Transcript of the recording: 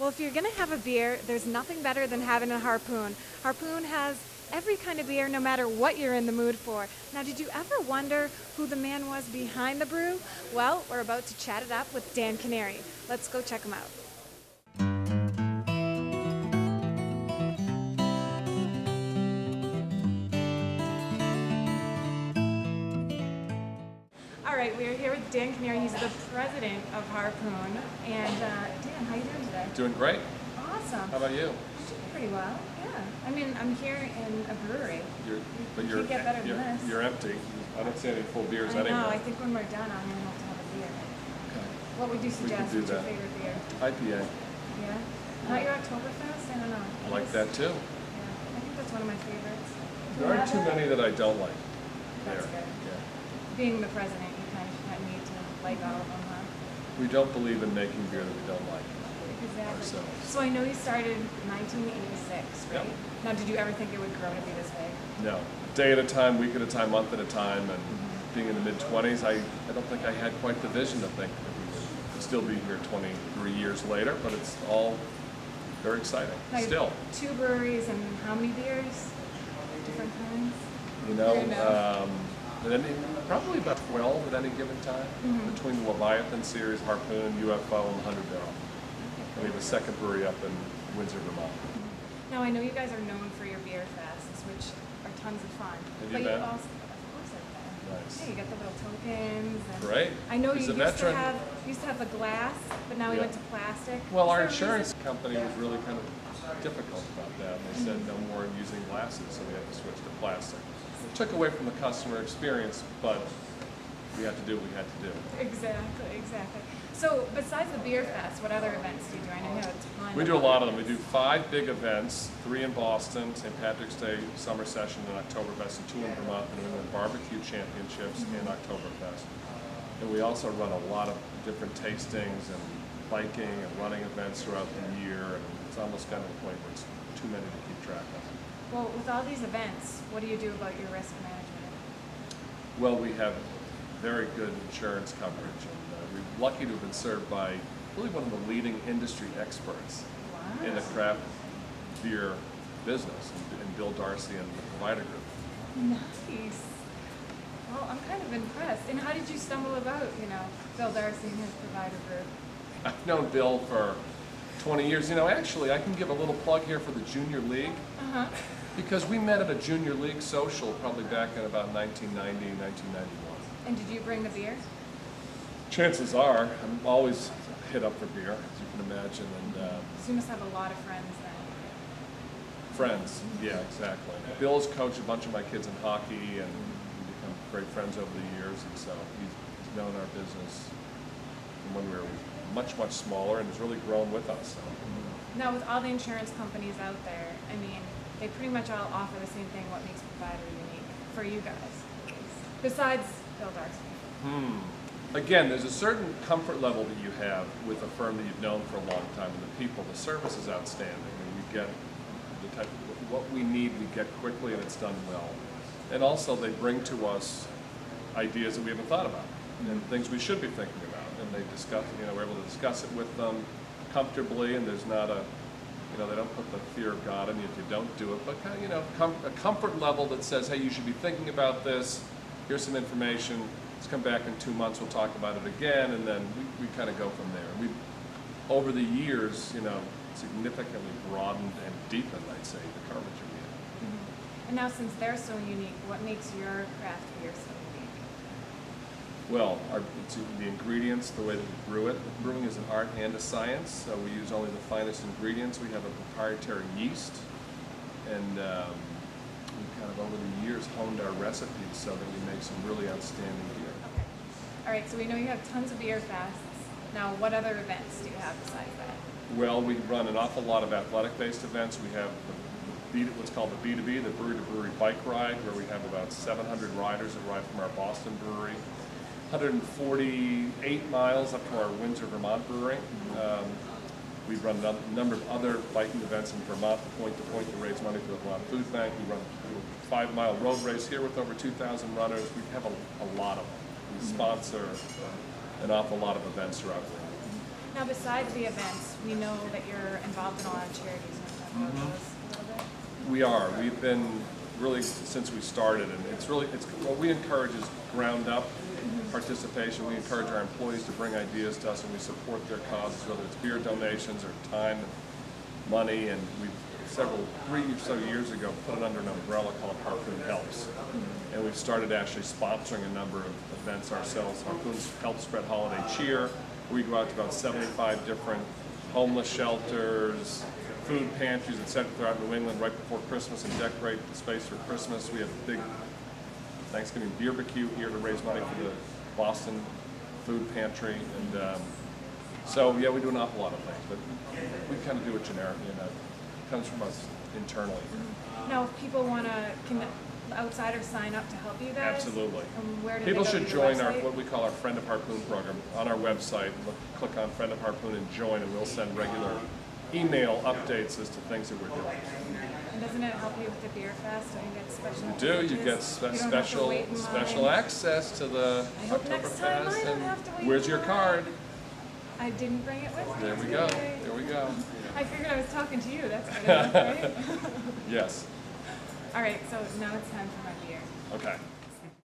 Well, if you're going to have a beer, there's nothing better than having a Harpoon. Harpoon has every kind of beer, no matter what you're in the mood for. Now, did you ever wonder who the man was behind the brew? Well, we're about to chat it up with Dan Kenary. Let's go check him out. All right, we are here with Dan Kenary. He's the president of Harpoon. And Dan, how are you doing today? Doing great. Awesome. How about you? I'm doing pretty well. Yeah. I mean, I'm here in a brewery. You're get better than this. You're empty. I don't see any full beers I anymore. know. I think when we're done, I'm gonna have to have a beer. Okay. What would you suggest? do What's your that. favorite beer? IPA. Yeah. Not your Oktoberfest? I don't know. I like that too. Yeah. I think that's one of my favorites. Do There you aren't have too that? many that I don't like. That's there. good. Yeah. Being the president, you kind of need to like all of them, huh? We don't believe in making beer that we don't like Exactly. ourselves. So I know you started in 1986, right? Yep. Now, did you ever think it would grow to be this big? No. Day at a time, week at a time, month at a time, and being in the mid-20s, I don't think I had quite the vision to think that we would still be here 23 years later, but it's all very exciting. Now, Still. 2 breweries and how many beers? Different kinds? You know, Fair enough. probably about 12 at any given time, between the Leviathan series, Harpoon, UFO, and 100 Barrel. And we have a second brewery up in Windsor, Vermont. Now, I know you guys are known for your beer fests, which are tons of fun. Have but you been? also, of course I've been. Nice. Yeah, you got the little tokens. And Great. I know He's you a veteran. used to have the glass, but now we Yeah. went to plastic. Well, Is our there a insurance reason? company was really kind of difficult about that. They said no more using glasses, so we had to switch to plastic. It took away from the customer experience, but we had to do what we had to do. Exactly. So, besides the beer fest, what other events do you do? I know you have a ton. We do a lot of them. We do 5 big events, 3 in Boston, St. Patrick's Day Summer Session and Oktoberfest, and 2 in Vermont, New England Barbecue Championships and Oktoberfest. And we also run a lot of different tastings and biking and running events throughout the year, and it's almost gotten to the point where it's too many to keep track of. Well, with all these events, what do you do about your risk management? Well, we have very good insurance coverage, and we're lucky to have been served by really one of the leading industry experts in the craft beer business, and Bill Darcy and the Provider Group. Nice. Well, I'm kind of impressed. And how did you stumble about, Bill Darcy and his Provider Group? I've known Bill for 20 years. Actually, I can give a little plug here for the Junior League, because we met at a Junior League social probably back in about 1990, 1991. And did you bring the beer? Chances are, I'm always hit up for beer, as you can imagine, and So you must have a lot of friends then. friends. Yeah, exactly. Bill's coached a bunch of my kids in hockey, and we've become great friends over the years, and so he's known our business from when we were much smaller, and has really grown with us. So. Now, with all the insurance companies out there, I mean, they pretty much all offer the same thing. What makes Provider unique for you guys, besides Bill Darcy? Again, there's a certain comfort level that you have with a firm that you've known for a long time, and the people, the service is outstanding. I mean, we get the type of, what we need, we get quickly, and it's done well. And also, they bring to us ideas that we haven't thought about, and things we should be thinking about. And they discuss, we're able to discuss it with them comfortably, and there's not a, they don't put the fear of God in you if you don't do it, but a comfort level that says, hey, you should be thinking about this. Here's some information. Let's come back in 2 months. We'll talk about it again, and then we kind of go from there. We, over the years, significantly broadened and deepened, I'd say, the coverage we have. And now, since they're so unique, what makes your craft beer so unique? Well, it's the ingredients, the way that we brew it. Brewing is an art and a science, so we use only the finest ingredients. We have a proprietary yeast, and we've kind of over the years honed our recipes so that we make some really outstanding beer. Okay. All right, so we know you have tons of beer fests. Now, what other events do you have besides that? Well, we run an awful lot of athletic-based events. We have what's called the B2B, the brewery-to-brewery bike ride, where we have about 700 riders that ride from our Boston brewery. 148 miles up to our Windsor, Vermont brewery. We run a number of other biking events in Vermont, point to raise money for the Vermont Food Bank. We run a 5-mile road race here with over 2,000 runners. We have a lot of them. We sponsor an awful lot of events throughout Vermont. Now, besides the events, we know that you're involved in a lot of charities. You want to talk about those a little bit? We are. We've been really since we started, and it's what we encourage is ground up participation. We encourage our employees to bring ideas to us, and we support their causes, whether it's beer donations or time and money. And we've 3 or so years ago put it under an umbrella called Harpoon Helps, and we've started actually sponsoring a number of events ourselves. Harpoon's Help Spread Holiday Cheer. We go out to about 75 different homeless shelters, food pantries, etc. throughout New England right before Christmas and decorate the space for Christmas. We have a big Thanksgiving beer barbecue here to raise money for the Boston Food Pantry. And so, yeah, we do an awful lot of things, but we kind of do it generically, and that comes from us internally. Now, if people want to, can outsiders sign up to help you guys? Absolutely. Where do People they go? should To your join our website? what we call our Friend of Harpoon program on our website. Click on Friend of Harpoon and join, and we'll send regular email updates as to things that we're doing. And doesn't it help you with the beer fest? Don't you get special? You do. You get privileges? You don't have to wait in special line. access to the I hope next time I Oktoberfest. don't have to wait Where's in your line. card? I didn't bring it with me. There we go. today. There we go. I figured I was talking to you. That's good enough, right? Yes. All right, so now it's time for my beer. Okay.